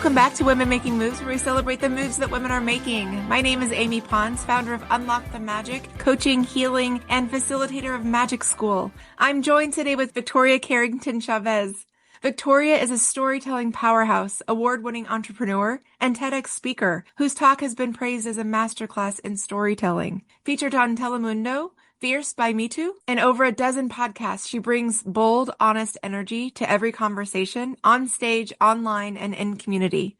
Welcome back to Women Making Moves, where we celebrate the moves that women are making. My name is Amy Pons, founder of Unlock the Magic, coaching, healing, and facilitator of Magic School. I'm joined today with Victoria Carrington Chavez. Victoria is a storytelling powerhouse, award-winning entrepreneur, and TEDx speaker whose talk has been praised as a masterclass in storytelling. Featured on Telemundo, Fierce by Me Too, and over a dozen podcasts, she brings bold, honest energy to every conversation, on stage, online, and in community.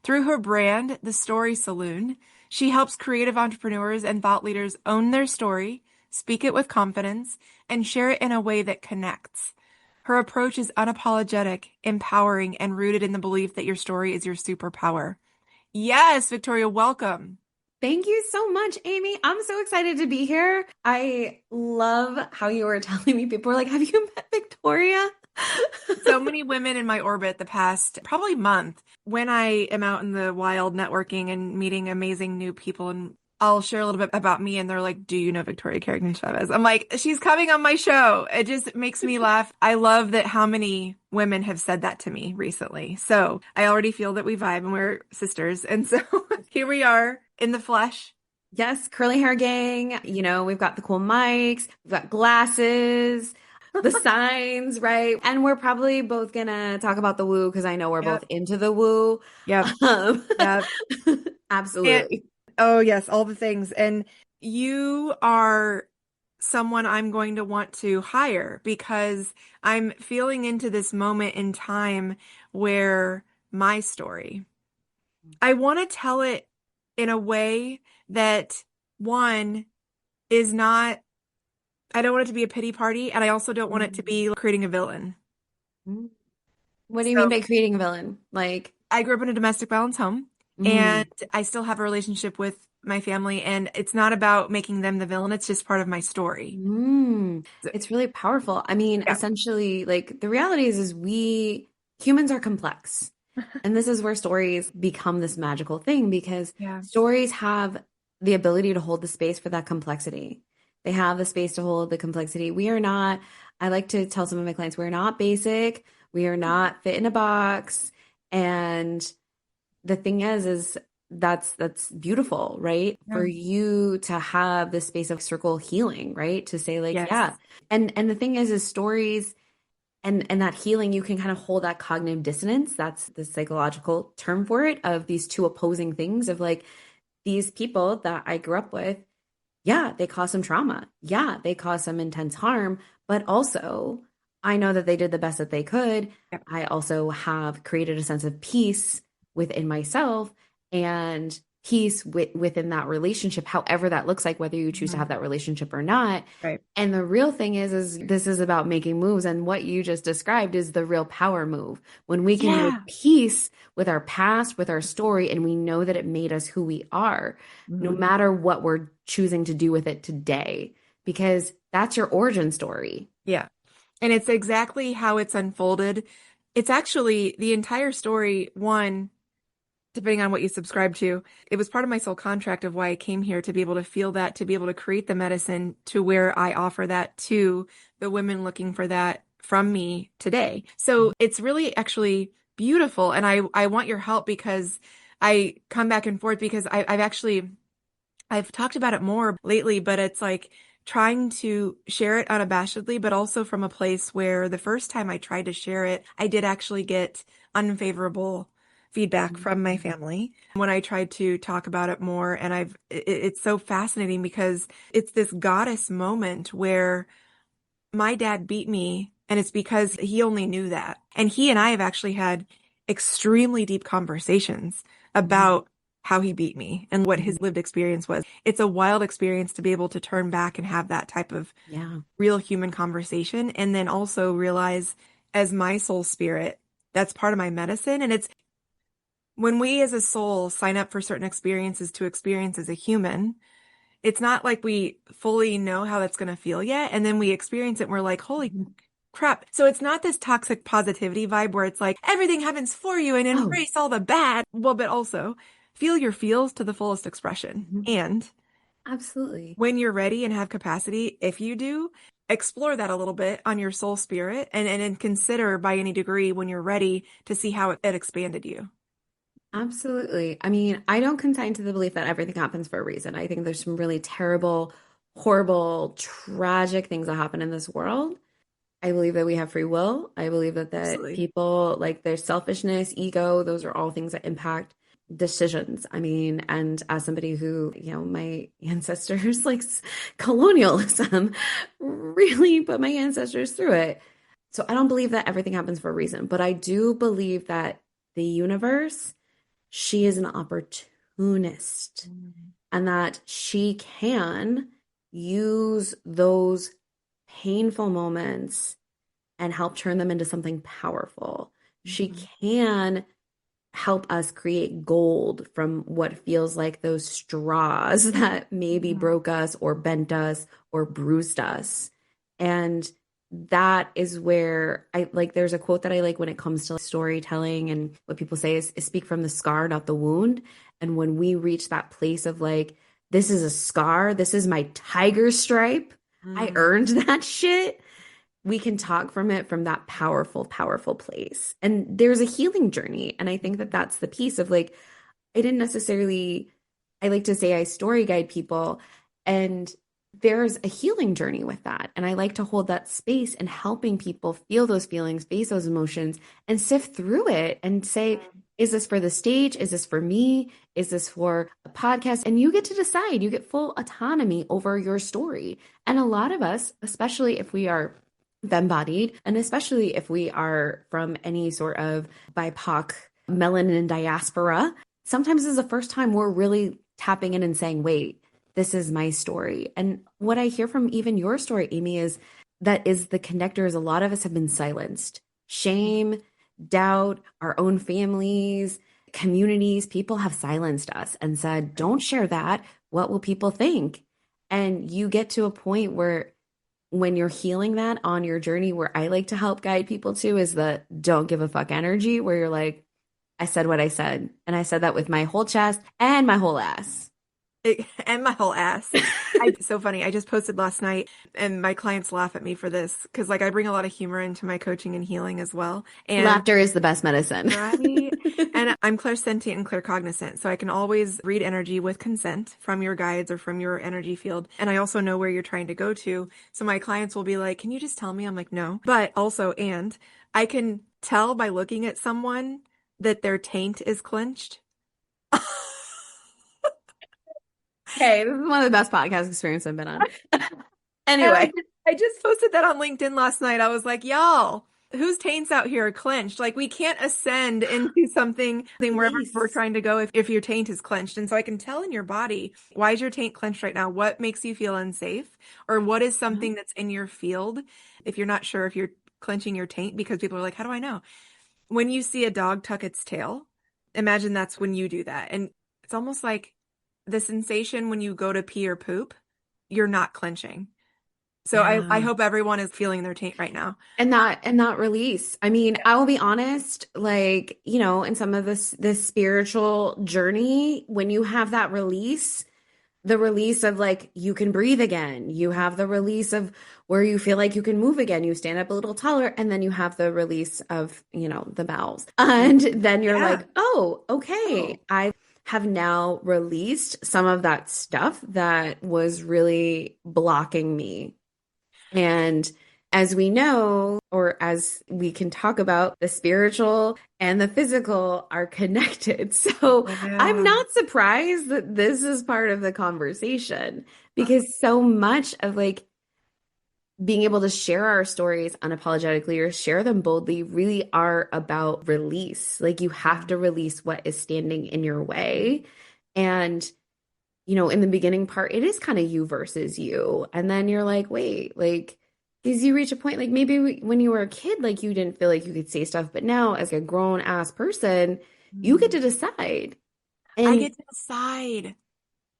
Through her brand, The Story Saloon, she helps creative entrepreneurs and thought leaders own their story, speak it with confidence, and share it in a way that connects. Her approach is unapologetic, empowering, and rooted in the belief that your story is your superpower. Yes, Victoria, welcome. Thank you so much, Amy. I'm so excited to be here. I love how you were telling me, people were like, have you met Victoria? So many women in my orbit the past probably month when I am out in the wild networking and meeting amazing new people, and I'll share a little bit about me and they're like, do you know Victoria Carrington Chavez? I'm like, she's coming on my show. It just makes me laugh. I love that how many women have said that to me recently. So I already feel that we vibe and we're sisters. And so here we are in the flesh. Yes, curly hair gang. You know, we've got the cool mics, we've got glasses, the signs, right? And we're probably both gonna talk about the woo because I know we're both into the woo. Yep. Yep. Absolutely. Oh, yes, all the things. And you are someone I'm going to want to hire because I'm feeling into this moment in time where my story, I want to tell it in a way that, one, is not, I don't want it to be a pity party, and I also don't want it to be creating a villain. What do you mean by creating a villain? Like, I grew up in a domestic violence home. And I still have a relationship with my family, and it's not about making them the villain. It's just part of my story. It's really powerful. I mean, essentially, like the reality is we humans are complex. And this is where stories become this magical thing because stories have the ability to hold the space for that complexity. They have the space to hold the complexity. We are not, I like to tell some of my clients, we're not basic. We are not fit in a box. And the thing is that's beautiful, right? Yeah. For you to have this space of circle healing, right? To say like, And the thing is stories and that healing, you can kind of hold that cognitive dissonance. That's the psychological term for it, of these two opposing things of like these people that I grew up with. Yeah, they caused some trauma. Yeah, they caused some intense harm, but also I know that they did the best that they could. Yep. I also have created a sense of peace within myself and peace within that relationship, however that looks like, whether you choose to have that relationship or not. Right. And the real thing is this is about making moves. And what you just described is the real power move. When we can make peace with our past, with our story, and we know that it made us who we are, no matter what we're choosing to do with it today, because that's your origin story. Yeah. And it's exactly how it's unfolded. It's actually the entire story, one, depending on what you subscribe to, it was part of my soul contract of why I came here, to be able to feel that, to be able to create the medicine to where I offer that to the women looking for that from me today. So it's really actually beautiful. And I want your help because I come back and forth because I've talked about it more lately, but it's like trying to share it unabashedly, but also from a place where the first time I tried to share it, I did actually get unfavorable feedback from my family when I tried to talk about it more. And it's so fascinating because it's this goddess moment where my dad beat me, and it's because he only knew that. And he and I have actually had extremely deep conversations about how he beat me and what his lived experience was. It's a wild experience to be able to turn back and have that type of real human conversation. And then also realize, as my soul spirit, that's part of my medicine. And it's when we as a soul sign up for certain experiences to experience as a human, it's not like we fully know how that's going to feel yet. And then we experience it and we're like, holy crap. So it's not this toxic positivity vibe where it's like everything happens for you and embrace all the bad. Well, but also feel your feels to the fullest expression. And absolutely, when you're ready and have capacity, if you do, explore that a little bit on your soul spirit and consider by any degree when you're ready to see how it expanded you. Absolutely. I mean, I don't consign to the belief that everything happens for a reason. I think there's some really terrible, horrible, tragic things that happen in this world. I believe that we have free will. I believe that Absolutely. people, like their selfishness, ego, those are all things that impact decisions. I mean, and as somebody who, my ancestors like colonialism really put my ancestors through it. So I don't believe that everything happens for a reason, but I do believe that the universe, she is an opportunist Mm. and that she can use those painful moments and help turn them into something powerful. She Mhm. can help us create gold from what feels like those straws that maybe Mhm. broke us or bent us or bruised us. And that is where I like, there's a quote that I like when it comes to storytelling, and what people say is speak from the scar, not the wound. And when we reach that place of like, this is a scar, this is my tiger stripe, I Mm. earned that shit, we can talk from it from that powerful, powerful place. And there's a healing journey. And I think that that's the piece of like, I didn't necessarily, I like to say I story guide people, and there's a healing journey with that. And I like to hold that space and helping people feel those feelings, face those emotions, and sift through it and say, is this for the stage? Is this for me? Is this for a podcast? And you get to decide. You get full autonomy over your story. And a lot of us, especially if we are femme-bodied, and especially if we are from any sort of BIPOC melanin diaspora, sometimes this is the first time we're really tapping in and saying, wait, this is my story. And what I hear from even your story, Amy, is that is the connectors. A lot of us have been silenced. Shame, doubt, our own families, communities, people have silenced us and said, don't share that. What will people think? And you get to a point where when you're healing that on your journey, where I like to help guide people to is the don't give a fuck energy, where you're like, I said what I said. And I said that with my whole chest and my whole ass. And my whole ass. It's so funny. I just posted last night and my clients laugh at me for this because like I bring a lot of humor into my coaching and healing as well. And Laughter is the best medicine. right. And I'm clairsentient and claircognizant, so I can always read energy with consent from your guides or from your energy field. And I also know where you're trying to go to. So my clients will be like, "Can you just tell me?" I'm like, "No." But also, and I can tell by looking at someone that their taint is clenched. Hey, this is one of the best podcast experiences I've been on. And Anyway, I just posted that on LinkedIn last night. I was like, y'all, whose taints out here are clenched? Like we can't ascend into something wherever we're release. trying to go if your taint is clenched. And so I can tell in your body, why is your taint clenched right now? What makes you feel unsafe? Or what is something that's in your field? If you're not sure if you're clenching your taint, because people are like, how do I know? When you see a dog tuck its tail, imagine that's when you do that. And it's almost like the sensation when you go to pee or poop, you're not clenching. So I Yeah. hope everyone is feeling their taint right now. And that release. I mean, I will be honest, like, in some of this spiritual journey, when you have that release, the release of like you can breathe again. You have the release of where you feel like you can move again. You stand up a little taller, and then you have the release of, the bowels. And then you're Yeah. like, oh, okay. Oh. I have now released some of that stuff that was really blocking me. And as we know, or as we can talk about, the spiritual and the physical are connected. So I'm Yeah. not surprised that this is part of the conversation, because so much of like being able to share our stories unapologetically or share them boldly really are about release. Like you have Yeah. to release what is standing in your way. And in the beginning part, it is kind of you versus you. And then you're like, wait, like, because you reach a point, like maybe when you were a kid, like you didn't feel like you could say stuff. But now, as a grown ass person, you get Mm. to decide. I And get to decide.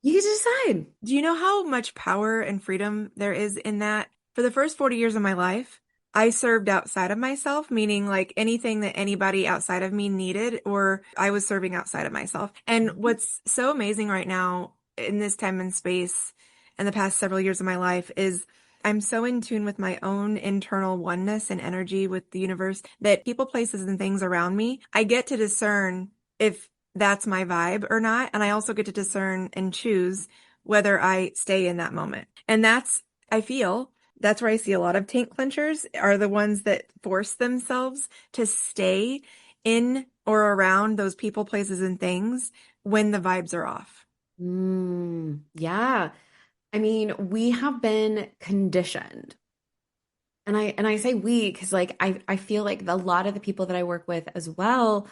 you get to decide. Do you know how much power and freedom there is in that? For the first 40 years of my life, I served outside of myself, meaning like anything that anybody outside of me needed, or I was serving outside of myself. And what's so amazing right now in this time and space and the past several years of my life is I'm so in tune with my own internal oneness and energy with the universe that people, places, and things around me, I get to discern if that's my vibe or not. And I also get to discern and choose whether I stay in that moment. And I feel that's where I see a lot of taint clenchers are the ones that force themselves to stay in or around those people, places, and things when the vibes are off. Yeah. I mean, we have been conditioned. And I say we because like I feel like a lot of the people that I work with as well,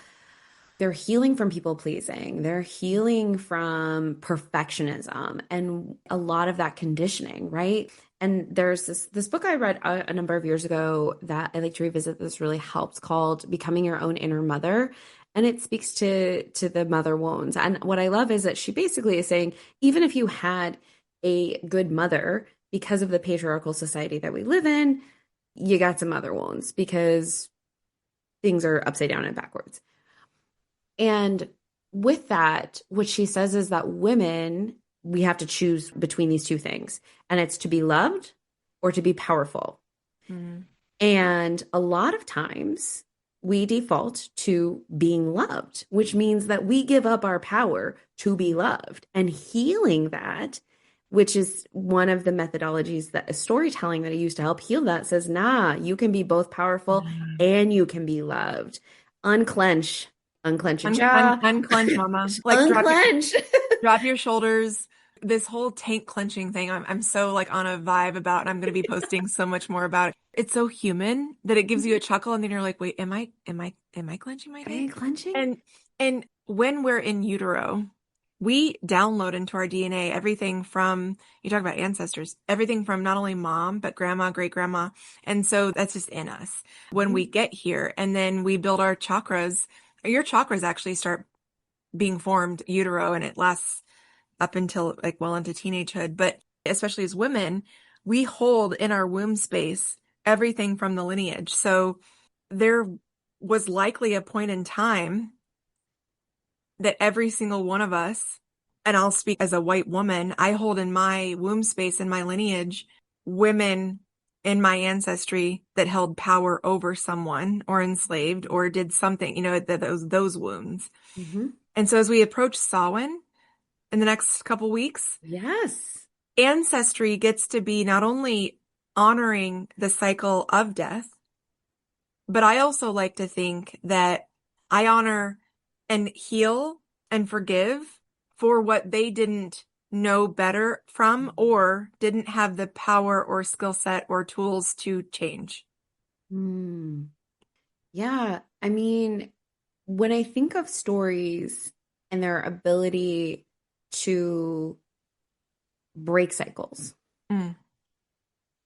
they're healing from people pleasing. They're healing from perfectionism and a lot of that conditioning, right? And there's this book I read a number of years ago that I like to revisit. This really helps, called Becoming Your Own Inner Mother. And it speaks to the mother wounds. And what I love is that she basically is saying, even if you had a good mother, because of the patriarchal society that we live in, you got some mother wounds because things are upside down and backwards. And with that, what she says is that women, we have to choose between these two things, and it's to be loved or to be powerful. Mm. And a lot of times we default to being loved, which means that we give up our power to be loved, and healing that, which is one of the methodologies that is storytelling that I use to help heal that, says, nah, you can be both powerful and you can be loved. Unclench your jaw. Unclench, mama. Like Unclench. drop your shoulders. This whole tank clenching thing, I'm so like on a vibe about, and I'm going to be posting so much more about it. It's so human that it gives you a chuckle, and then you're like, wait, am I clenching my tank? Clenching? And when we're in utero, we download into our DNA everything from, you talk about ancestors, everything from not only mom, but grandma, great grandma. And so that's just in us when we get here. And then we build our chakras. Your chakras actually start being formed utero, and it lasts up until like well into teenagehood. But especially as women, we hold in our womb space everything from the lineage. So there was likely a point in time that every single one of us, and I'll speak as a white woman, I hold in my womb space, in my lineage, women in my ancestry that held power over someone or enslaved or did something, those wounds. Mm-hmm. And so as we approach Samhain in the next couple weeks, yes, Ancestry gets to be not only honoring the cycle of death, but I also like to think that I honor and heal and forgive for what they didn't know better from or didn't have the power or skill set or tools to change. Yeah. I mean, when I think of stories and their ability to break cycles,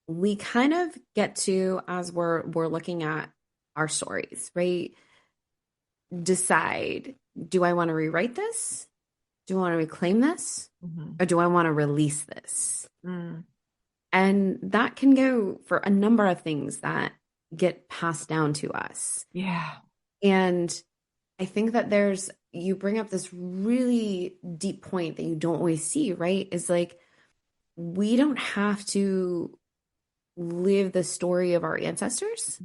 we kind of get to, as we're looking at our stories, right? Decide, do I want to rewrite this? Do I want to reclaim this? Or do I want to release this? And that can go for a number of things that get passed down to us. Yeah. And I think that you bring up this really deep point that you don't always see, right? Is like, we don't have to live the story of our ancestors.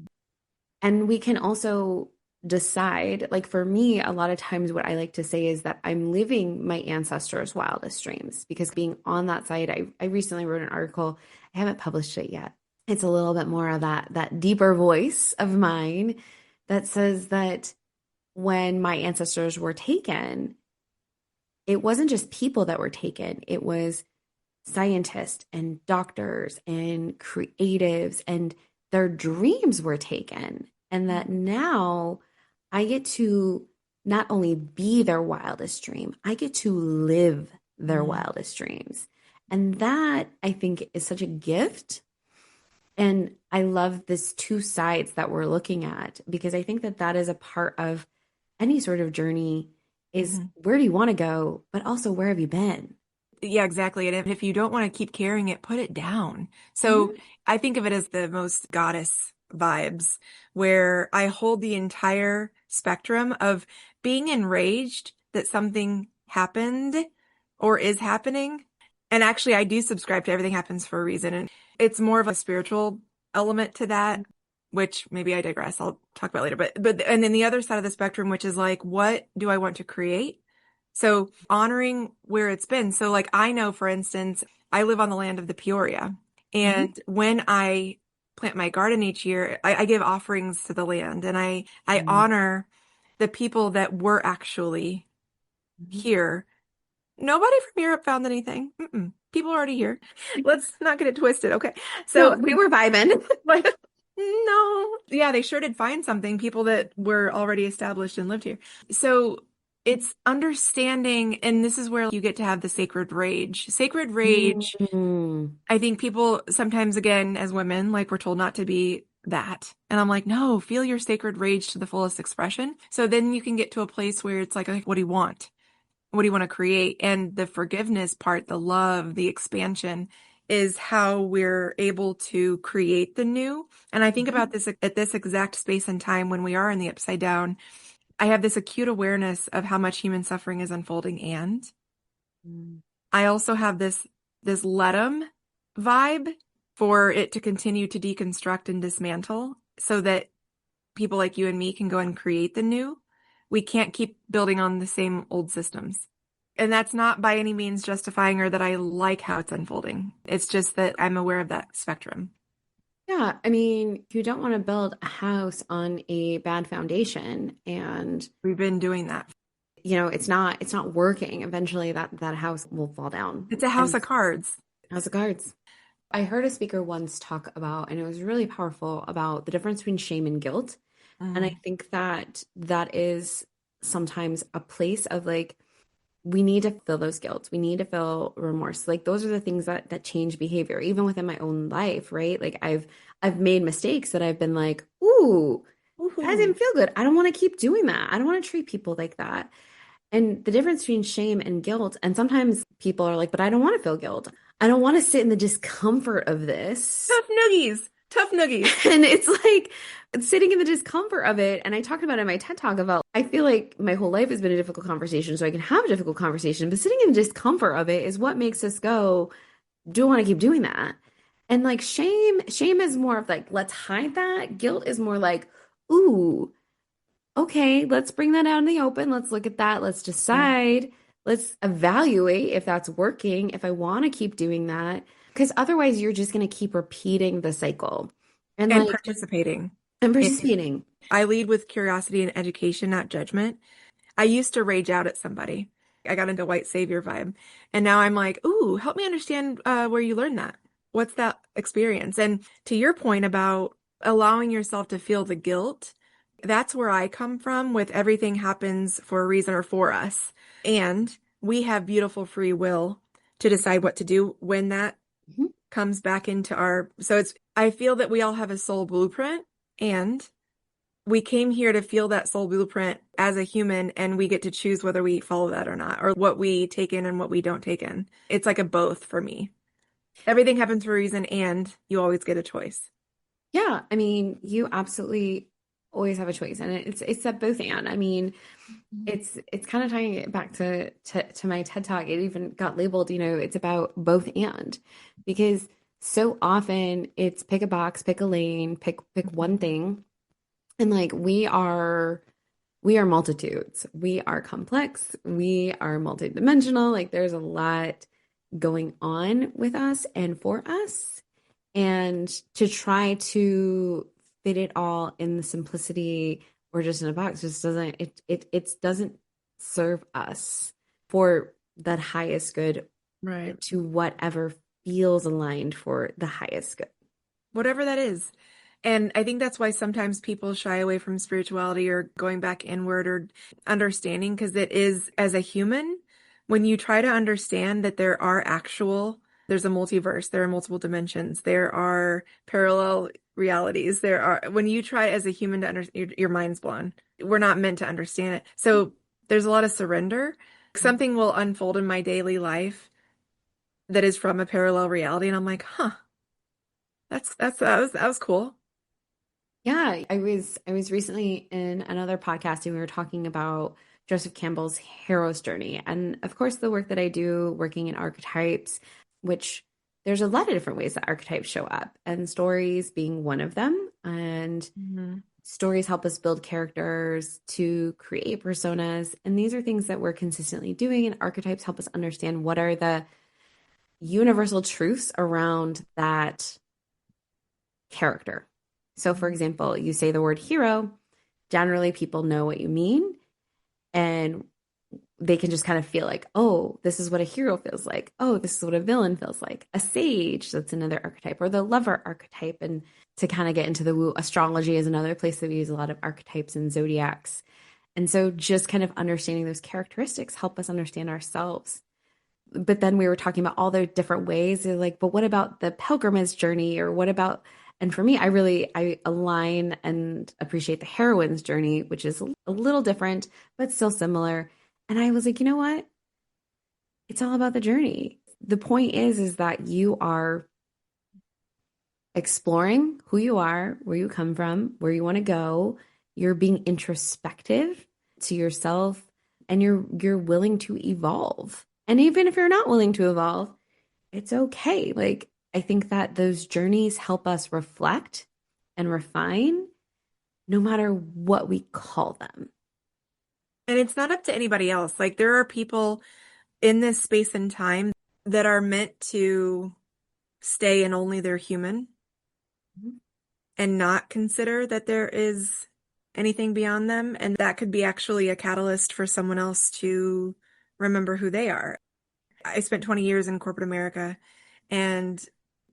And we can also decide, like for me, a lot of times what I like to say is that I'm living my ancestors' wildest dreams, because being on that side, I recently wrote an article. I haven't published it yet. It's a little bit more of that deeper voice of mine that says that when my ancestors were taken, it wasn't just people that were taken. It was scientists and doctors and creatives, and their dreams were taken. And that now I get to not only be their wildest dream, I get to live their wildest dreams. And that, I think, is such a gift. And I love this two sides that we're looking at, because I think that that is a part of any sort of journey is where do you want to go, but also where have you been? Yeah, exactly. And if you don't want to keep carrying it, put it down. So I think of it as the most goddess vibes, where I hold the entire spectrum of being enraged that something happened or is happening. And actually, I do subscribe to everything happens for a reason. And it's more of a spiritual element to that, which maybe I digress. I'll talk about later. And then the other side of the spectrum, which is like, what do I want to create? So honoring where it's been. So like I know, for instance, I live on the land of the Peoria. Mhm. And when I plant my garden each year, I give offerings to the land and I Mhm. honor the people that were actually Mhm. here. Nobody from Europe found anything. People are already here. Let's not get it twisted. Okay. No, So we were vibing. like, no. Yeah, they sure did find something, people that were already established and lived here. So it's understanding, and this is where you get to have the sacred rage. Sacred rage, Mm. I think people sometimes, again, as women, like we're told not to be that. And I'm like, no, feel your sacred rage to the fullest expression. So then you can get to a place where it's like, what do you want? What do you want to create? And the forgiveness part, the love, the expansion is how we're able to create the new. And I think about Mhm. this at this exact space and time when we are in the upside down. I have this acute awareness of how much human suffering is unfolding. And Mm. I also have this let 'em vibe for it to continue to deconstruct and dismantle so that people like you and me can go and create the new. We can't keep building on the same old systems. And that's not by any means justifying or that I like how it's unfolding. It's just that I'm aware of that spectrum. Yeah, I mean, you don't want to build a house on a bad foundation, and We've been doing that. it's not working. Eventually that house will fall down. It's a house And of cards. house of cards. I heard a speaker once talk about, and it was really powerful, about the difference between shame and guilt. And I Mm, think that that is sometimes a place of like, we need to feel those guilt. We need to feel remorse. Like those are the things that change behavior, even within my own life, right? Like I've made mistakes that I've been like, ooh, that woohoo. didn't feel good. I don't want to keep doing that. I don't want to treat people like that. And the difference between shame and guilt, and sometimes people are like, but I don't want to feel guilt. I don't want to sit in the discomfort of this. Tough noogies. Tough noogies. And it's like sitting in the discomfort of it. And I talked about it in my TED Talk about, I feel like my whole life has been a difficult conversation, so I can have a difficult conversation. But sitting in the discomfort of it is what makes us go, do I want to keep doing that? And like shame is more of like, let's hide that. Guilt is more like, ooh, okay, let's bring that out in the open. Let's look at that. Let's Yeah. decide. Let's evaluate if that's working, if I want to keep doing that. Because otherwise, you're just going to keep repeating the cycle. And And like, participating. and And participating. I lead with curiosity and education, not judgment. I used to rage out at somebody. I got into white savior vibe. And now I'm like, ooh, help me understand where you learned that. What's that experience? And to your point about allowing yourself to feel the guilt, that's where I come from with everything happens for a reason or for us. And we have beautiful free will to decide what to do when that Mhm. comes back into so I feel that we all have a soul blueprint and we came here to feel that soul blueprint as a human, and we get to choose whether we follow that or not, or what we take in and what we don't take in. It's like a both for me. Everything happens for a reason, and you always get a choice. Yeah, I mean, you absolutely always have a choice, and it's a both and. I mean, it's kind of tying it back to my TED Talk. It even got labeled, it's about both and, because so often it's pick a box, pick a lane, pick one thing, and like we are multitudes. We are complex. We are multidimensional. Like there's a lot going on with us and for us. And to try to fit it all in the simplicity or just in a box just doesn't it doesn't serve us for that highest good, Right. to whatever feels aligned for the highest good. Whatever that is. And I think that's why sometimes people shy away from spirituality or going back inward or understanding, because it is, as a human, when you try to understand that there's a multiverse, there are multiple dimensions, there are parallel realities, when you try as a human to understand, your mind's blown. We're not meant to understand it. So there's a lot of surrender. Something will unfold in my daily life that is from a parallel reality. And I'm like, huh, that was cool. Yeah, I was recently in another podcast and we were talking about Joseph Campbell's hero's journey. And of course, the work that I do working in archetypes, which there's a lot of different ways that archetypes show up, and stories being one of them. And Mhm. Stories help us build characters to create personas. And these are things that we're consistently doing. And archetypes help us understand what are the universal truths around that character. So, for example, you say the word hero, generally people know what you mean. And they can just kind of feel like, oh, this is what a hero feels like. Oh, this is what a villain feels like. A sage, that's another archetype, or the lover archetype. And to kind of get into the woo, astrology is another place that we use a lot of archetypes and zodiacs. And so just kind of understanding those characteristics help us understand ourselves. But then we were talking about all the different ways. They're like, but what about the pilgrimage journey? Or what about, and for me, I align and appreciate the heroine's journey, which is a little different, but still similar. And I was like, you know what? It's all about the journey. The point is that you are exploring who you are, where you come from, where you want to go. You're being introspective to yourself, and you're willing to evolve. And even if you're not willing to evolve, it's okay. Like, I think that those journeys help us reflect and refine no matter what we call them. And it's not up to anybody else. Like there are people in this space and time that are meant to stay in only their human and not consider that there is anything beyond them. And that could be actually a catalyst for someone else to remember who they are. I spent 20 years in corporate America and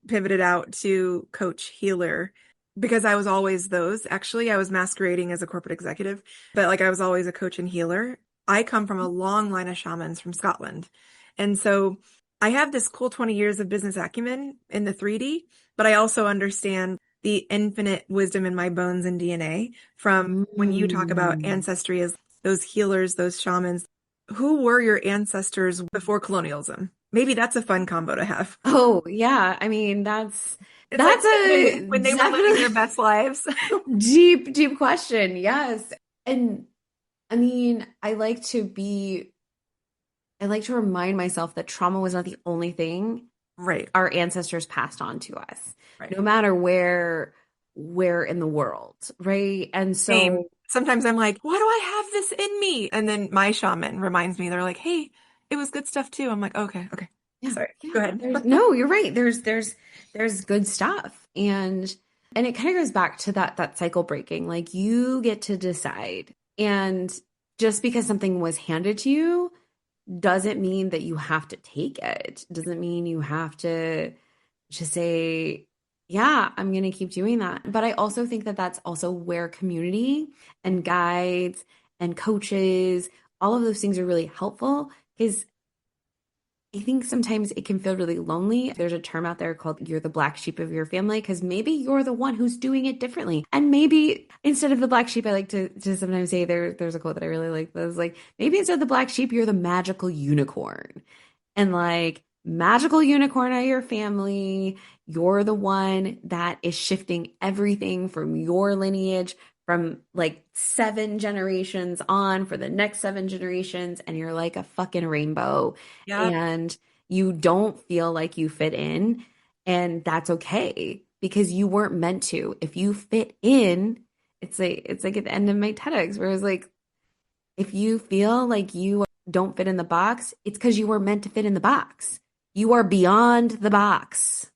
pivoted out to coach healer because I was always those. Actually, I was masquerading as a corporate executive, but like I was always a coach and healer. I come from a long line of shamans from Scotland. And so I have this cool 20 years of business acumen in the 3D, but I also understand the infinite wisdom in my bones and DNA from when you talk about ancestry as those healers, those shamans. Who were your ancestors before colonialism? Maybe that's a fun combo to have. Oh, yeah. I mean, that's It's that's like a when they were living their best lives. deep question. Yes. And I mean, I like to remind myself that trauma was not the only thing Right. our ancestors passed on to us, Right. no matter where in the world, right? And Same. so Sometimes I'm like, why do I have this in me? And then my shaman reminds me, they're like, hey, it was good stuff too. I'm like, okay, okay. yeah, Sorry. Go yeah. ahead. No, you're right. There's good stuff. And it kind of goes back to that cycle breaking. Like you get to decide. And just because something was handed to you doesn't mean that you have to take it. Doesn't mean you have to just say, yeah, I'm going to keep doing that. But I also think that that's also where community and guides and coaches, all of those things are really helpful because I think sometimes it can feel really lonely. There's a term out there called you're the black sheep of your family because maybe you're the one who's doing it differently. And maybe instead of the black sheep, I like to sometimes say there's a quote that I really like that's like, maybe instead of the black sheep, you're the magical unicorn. And like magical unicorn of your family, you're the one that is shifting everything from your lineage from like 7 generations on for the next 7 generations, and you're like a fucking rainbow Yeah. and you don't feel like you fit in, and that's okay because you weren't meant to. If you fit in, it's like at the end of my TEDx where it's like, if you feel like you don't fit in the box, it's because you were meant to fit in the box. You are beyond the box.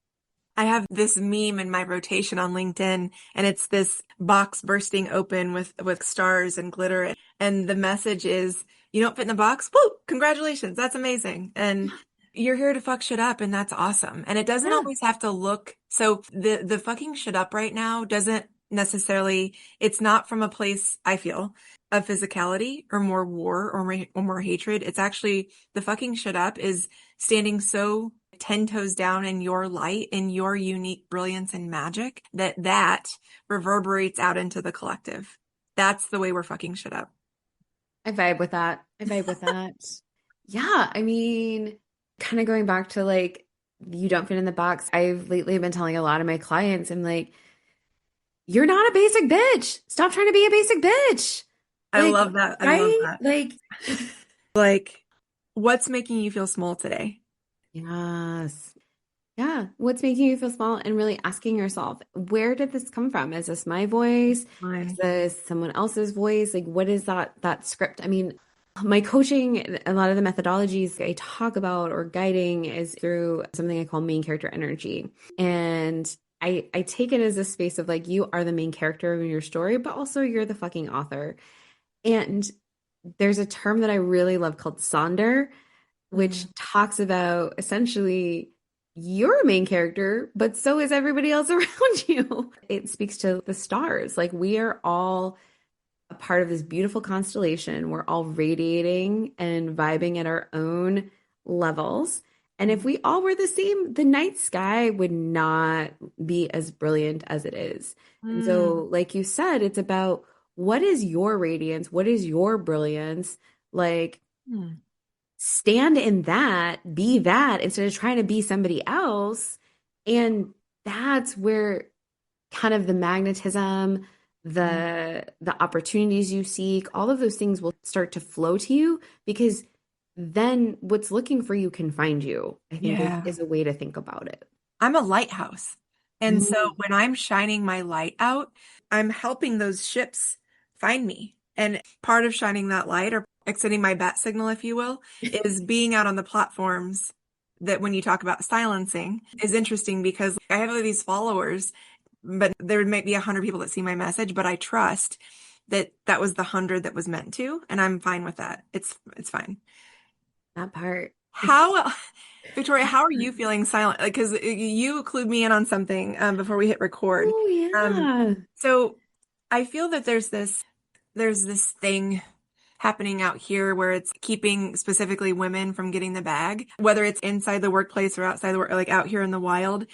I have this meme in my rotation on LinkedIn, and it's this box bursting open with stars and glitter. And the message is, you don't fit in the box? Woo! Congratulations. That's amazing. And you're here to fuck shit up, and that's awesome. And it doesn't Yeah. always have to look so the fucking shit up right now doesn't necessarily, it's not from a place, I feel, of physicality or more war or more hatred. It's actually the fucking shit up is standing so 10 toes down in your light, in your unique brilliance and magic, that reverberates out into the collective. That's the way we're fucking shit up. I vibe with that. I vibe with that. Yeah, I mean, kind of going back to like, you don't fit in the box. I've lately been telling a lot of my clients, I'm like, you're not a basic bitch. Stop trying to be a basic bitch. I Like, love that. I love right? that. Like, Like, what's making you feel small today? yes. Yeah. What's making you feel small and really asking yourself, where did this come from? Is this my voice? Is Mine. this someone else's voice? Like, what is that script? I mean, my coaching, a lot of the methodologies I talk about or guiding is through something I call main character energy. And I take it as a space of like, you are the main character of your story, but also you're the fucking author. And there's a term that I really love called sonder, which Mhm. talks about essentially you're a main character, but so is everybody else around you. It speaks to the stars. Like we are all a part of this beautiful constellation. We're all radiating and vibing at our own levels. And if we all were the same, the night sky would not be as brilliant as it is. And Mm. so, like you said, it's about what is your radiance? What is your brilliance? Like, Mm. stand in that, be that instead of trying to be somebody else. And that's where kind of the magnetism, Mm. the opportunities you seek, all of those things will start to flow to you because then what's looking for you can find you, I think Yeah. is a way to think about it. I'm a lighthouse. And so Mm. when I'm shining my light out, I'm helping those ships find me. And part of shining that light or extending my bat signal, if you will, is being out on the platforms that when you talk about silencing is interesting because I have all these followers, but there might be 100 people that see my message, but I trust that that was the 100 that was meant to, and I'm fine with that. It's fine. That part. How Victoria, how are you feeling silent? Like, because you clued me in on something before we hit record. Oh Um, yeah. so I feel that there's this thing happening out here where it's keeping specifically women from getting the bag, whether it's inside the workplace or outside the work, like out here in the wild.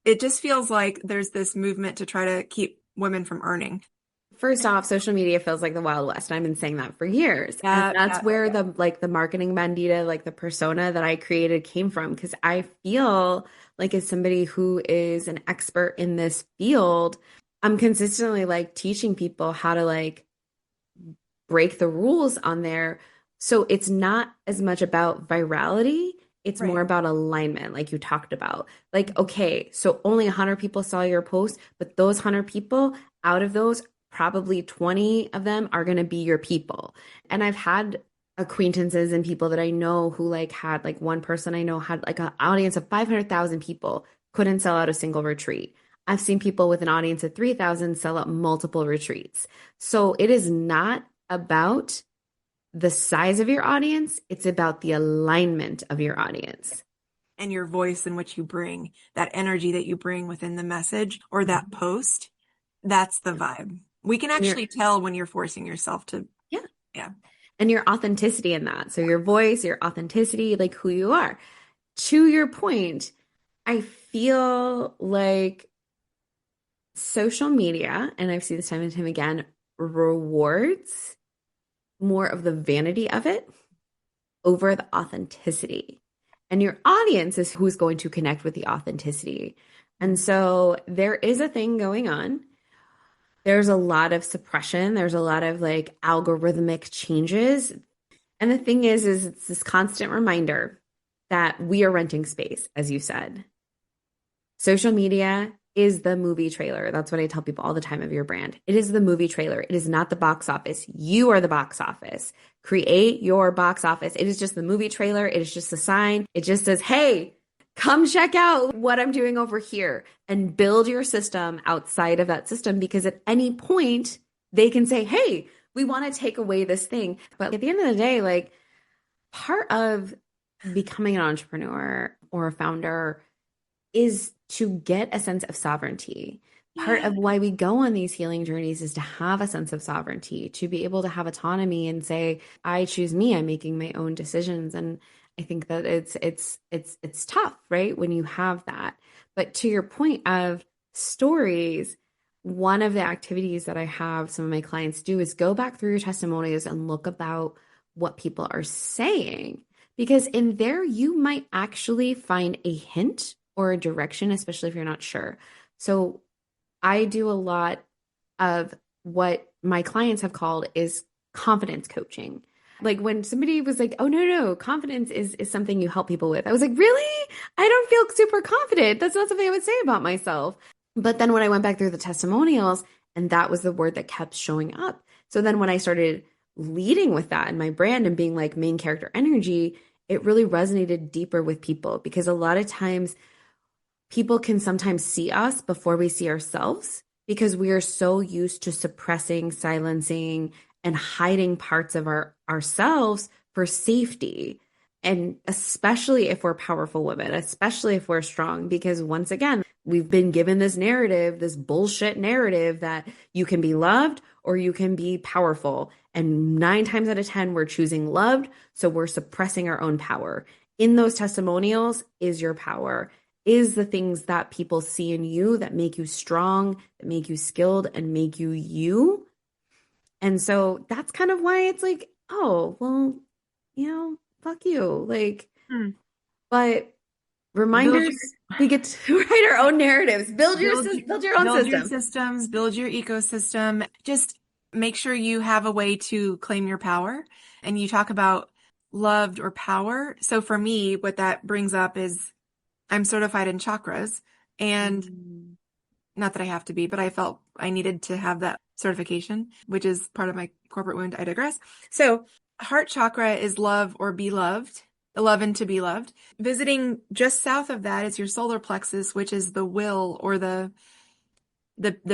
It just feels like there's this movement to try to keep women from earning. First off, social media feels like the Wild West. I've been saying that for years. And Yeah, that's yeah, where the marketing bandita, like the persona that I created came from. Because I feel like as somebody who is an expert in this field, I'm consistently like teaching people how to like break the rules on there. So it's not as much about virality. It's more right. about alignment, like you talked about. Like, okay, so only 100 people saw your post, but those 100 people, out of those, probably 20 of them are going to be your people. And I've had acquaintances and people that I know who like had like one person I know had like an audience of 500,000 people, couldn't sell out a single retreat. I've seen people with an audience of 3,000 sell out multiple retreats. So it is not about the size of your audience, it's about the alignment of your audience. And your voice in which you bring, that energy that you bring within the message or that Mhm. post, that's the vibe. We can And your actually tell when you're forcing yourself to, yeah, yeah. and your authenticity in that. So your voice, your authenticity, like who you are. To your point, I feel like social media, and I've seen this time and time again, rewards more of the vanity of it over the authenticity. And your audience is who's going to connect with the authenticity. And Mm. so there is a thing going on. There's a lot of suppression, there's a lot of like algorithmic changes. And the thing is it's this constant reminder that we are renting space, as you said. Social media is the movie trailer. That's what I tell people all the time of your brand. It is the movie trailer. It is not the box office. You are the box office. Create your box office. It is just the movie trailer. It is just a sign. It just says, hey, come check out what I'm doing over here and build your system outside of that system because at any point they can say, hey, we want to take away this thing. But at the end of the day, like part of becoming an entrepreneur or a founder is to get a sense of sovereignty. Part Yeah. of why we go on these healing journeys is to have a sense of sovereignty, to be able to have autonomy and say, I choose me, I'm making my own decisions. And I think that it's tough, right? When you have that. But to your point of stories, one of the activities that I have some of my clients do is go back through your testimonials and look about what people are saying. Because in there, you might actually find a hint or a direction, especially if you're not sure. So I do a lot of what my clients have called is confidence coaching. Like when somebody was like, oh, no, confidence is something you help people with. I was like, really? I don't feel super confident. That's not something I would say about myself. But then when I went back through the testimonials, and that was the word that kept showing up. So then when I started leading with that in my brand and being like main character energy, it really resonated deeper with people because a lot of times people can sometimes see us before we see ourselves because we are so used to suppressing, silencing, and hiding parts of ourselves for safety. And especially if we're powerful women, especially if we're strong, because once again, we've been given this narrative, this bullshit narrative that you can be loved or you can be powerful. And 9 times out of 10, we're choosing loved. So we're suppressing our own power. In those testimonials is your power, is the things that people see in you that make you strong, that make you skilled, and make you you. And so that's kind of why it's like, oh, well, fuck you. Like, Hmm. but Build reminders, your we get to write our own narratives. build Build your own build your system. systems, build your ecosystem. Just make sure you have a way to claim your power. And you talk about loved or power. So for me, what that brings up is I'm certified in chakras, and Mm. not that I have to be, but I felt I needed to have that certification, which is part of my corporate wound. I digress. So heart chakra is love or be loved, love and to be loved. Visiting just south of that is your solar plexus, which is the will or the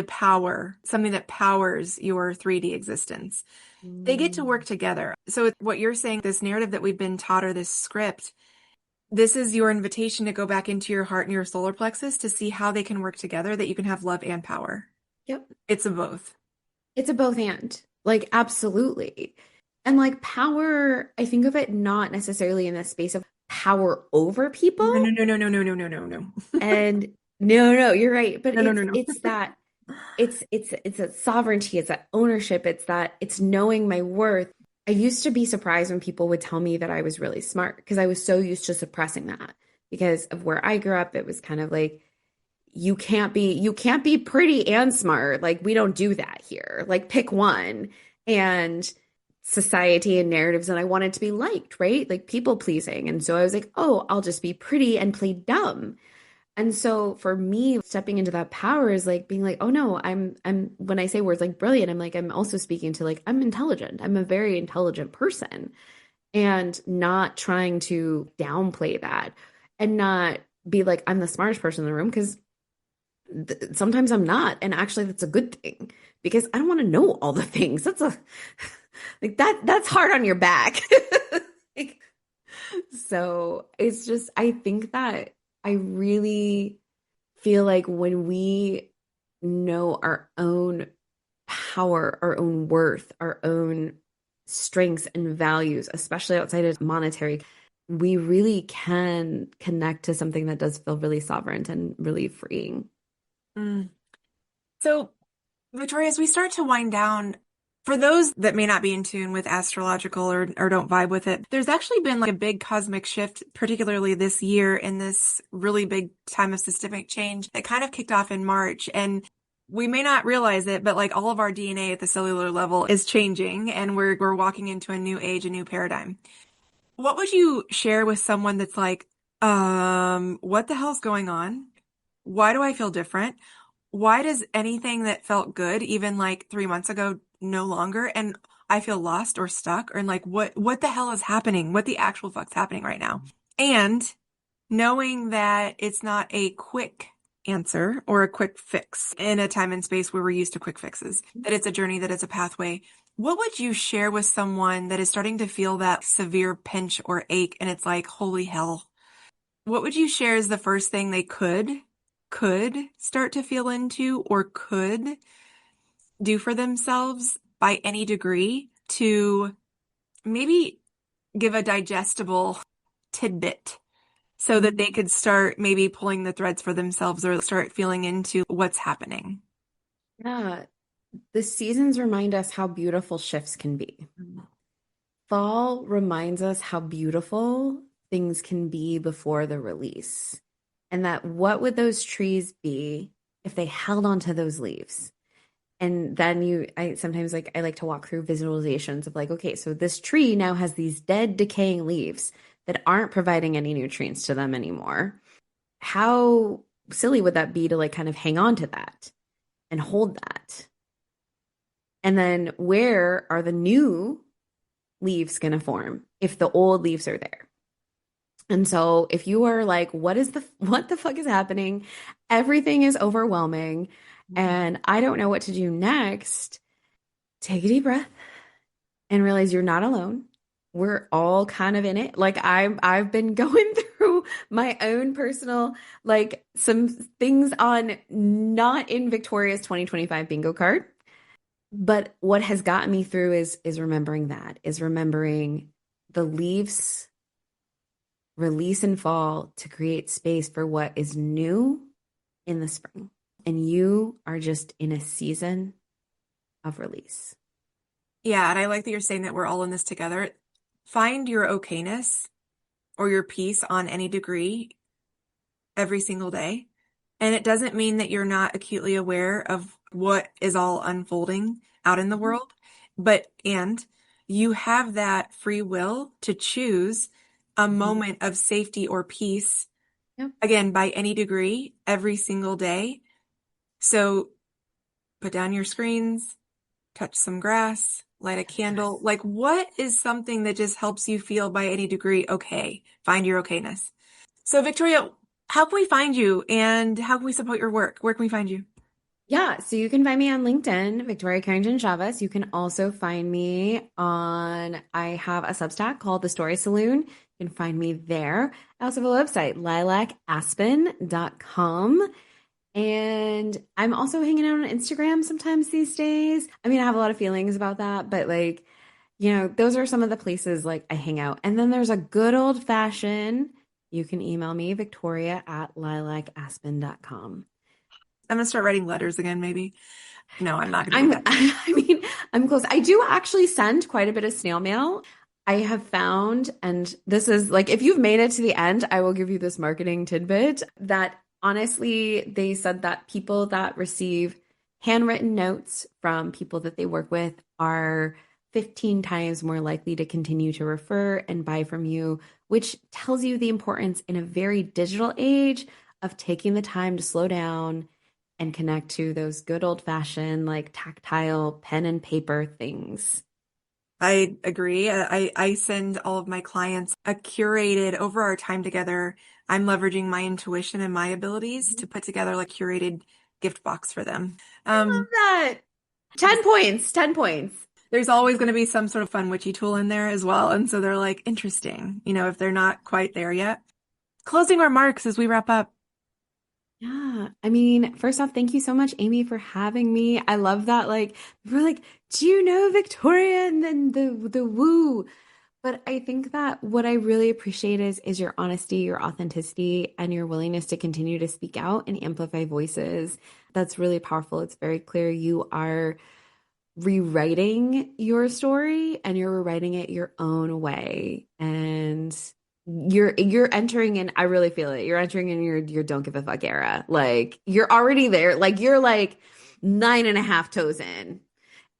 power, something that powers your 3D existence. They get to work Mm. together. So what you're saying, this narrative that we've been taught or this script, this is your invitation to go back into your heart and your solar plexus to see how they can work together, that you can have love and power. Yep. It's a both. It's a both and, like, absolutely. And like power, I think of it not necessarily in the space of power over No, people. no, no, no, no, no, no, no, no, no. And no, you're right. But No, no, it's no, no. it's that it's a sovereignty, it's that ownership, it's knowing my worth. I used to be surprised when people would tell me that I was really smart because I was so used to suppressing that because of where I grew up. It was kind of like you can't be pretty and smart. Like we don't do that here. Like pick one. And society and narratives, and I wanted to be liked, right? Like people pleasing. And so I was like, oh, I'll just be pretty and play dumb. And so for me, stepping into that power is like being like, oh no, I'm when I say words like brilliant, I'm like, I'm also speaking to like, I'm intelligent. I'm a very intelligent person and not trying to downplay that and not be like, I'm the smartest person in the room because sometimes I'm not. And actually that's a good thing because I don't want to know all the things. That's a like that's hard on your back. Like, so it's just, I think that I really feel like when we know our own power, our own worth, our own strengths and values, especially outside of monetary, we really can connect to something that does feel really sovereign and really freeing. Mm. So, Victoria, as we start to wind down, for those that may not be in tune with astrological or don't vibe with it, there's actually been like a big cosmic shift, particularly this year in this really big time of systemic change that kind of kicked off in March. And we may not realize it, but like all of our DNA at the cellular level is changing and we're walking into a new age, a new paradigm. What would you share with someone that's like, what the hell's going on? Why do I feel different? Why does anything that felt good, even like 3 months ago, no longer? And I feel lost or stuck, or like, what the hell is happening? What the actual fuck's happening right now? And knowing that it's not a quick answer or a quick fix in a time and space where we're used to quick fixes, that it's a journey, that it's a pathway. What would you share with someone that is starting to feel that severe pinch or ache and it's like, holy hell? What would you share as the first thing they could start to feel into or could do for themselves by any degree to maybe give a digestible tidbit so that they could start maybe pulling the threads for themselves or start feeling into what's happening? Yeah, the seasons remind us how beautiful shifts can be. Fall reminds us how beautiful things can be before the release. And that what would those trees be if they held onto those leaves? And then I sometimes I like to walk through visualizations of like, okay, so this tree now has these dead, decaying leaves that aren't providing any nutrients to them anymore. How silly would that be to like kind of hang on to that and hold that? And then where are the new leaves going to form if the old leaves are there? And so if you are like, what the fuck is happening? Everything is overwhelming and I don't know what to do next. Take a deep breath and realize you're not alone. We're all kind of in it. Like I've been going through my own personal, like some things on not in Victoria's 2025 bingo card. But what has gotten me through is remembering that, is remembering the leaves release and fall to create space for what is new in the spring. And you are just in a season of release. Yeah, and I like that you're saying that we're all in this together. Find your okayness or your peace on any degree every single day. And it doesn't mean that you're not acutely aware of what is all unfolding out in the world, and you have that free will to choose a moment of safety or peace, Yep. again, by any degree, every single day. So put down your screens, touch some grass, light a candle. Like, what is something that just helps you feel by any degree okay? Find your okayness. So, Victoria, how can we find you and how can we support your work? Where can we find you? Yeah, so you can find me on LinkedIn, Victoria Carrington Chavez. You can also find me I have a Substack called The Story Saloon. You can find me there. I also have a website, lilacaspen.com. And I'm also hanging out on Instagram sometimes these days. I mean, I have a lot of feelings about that, but like, those are some of the places like I hang out. And then there's a good old fashioned, you can email me, victoria@lilacaspen.com. I'm gonna start writing letters again, maybe. No, I'm not gonna do I'm, that. I mean, I'm close. I do actually send quite a bit of snail mail. I have found, and this is like, if you've made it to the end, I will give you this marketing tidbit that honestly, they said that people that receive handwritten notes from people that they work with are 15 times more likely to continue to refer and buy from you, which tells you the importance in a very digital age of taking the time to slow down and connect to those good old fashioned, like tactile pen and paper things. I agree. I send all of my clients a curated over our time together. I'm leveraging my intuition and my abilities to put together like curated gift box for them. I love that. 10 points, 10 points. There's always going to be some sort of fun witchy tool in there as well. And so they're like, interesting, if they're not quite there yet. Closing remarks as we wrap up. Yeah. I mean, first off, thank you so much, Amy, for having me. I love that. Like, we're like, do you know Victoria? And then the woo. But I think that what I really appreciate is your honesty, your authenticity, and your willingness to continue to speak out and amplify voices. That's really powerful. It's very clear you are rewriting your story and you're rewriting it your own way. And you're entering in, I really feel it. You're entering in your don't give a fuck era. Like you're already there. Like you're like 9.5 toes in.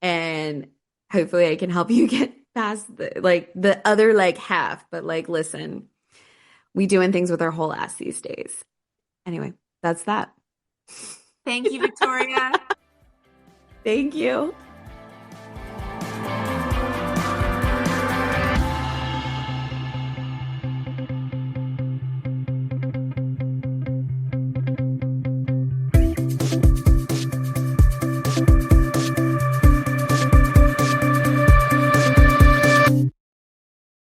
And hopefully I can help you get past the other like half. But like, listen, we doing things with our whole ass these days. Anyway, that's that. Thank you, Victoria. Thank you.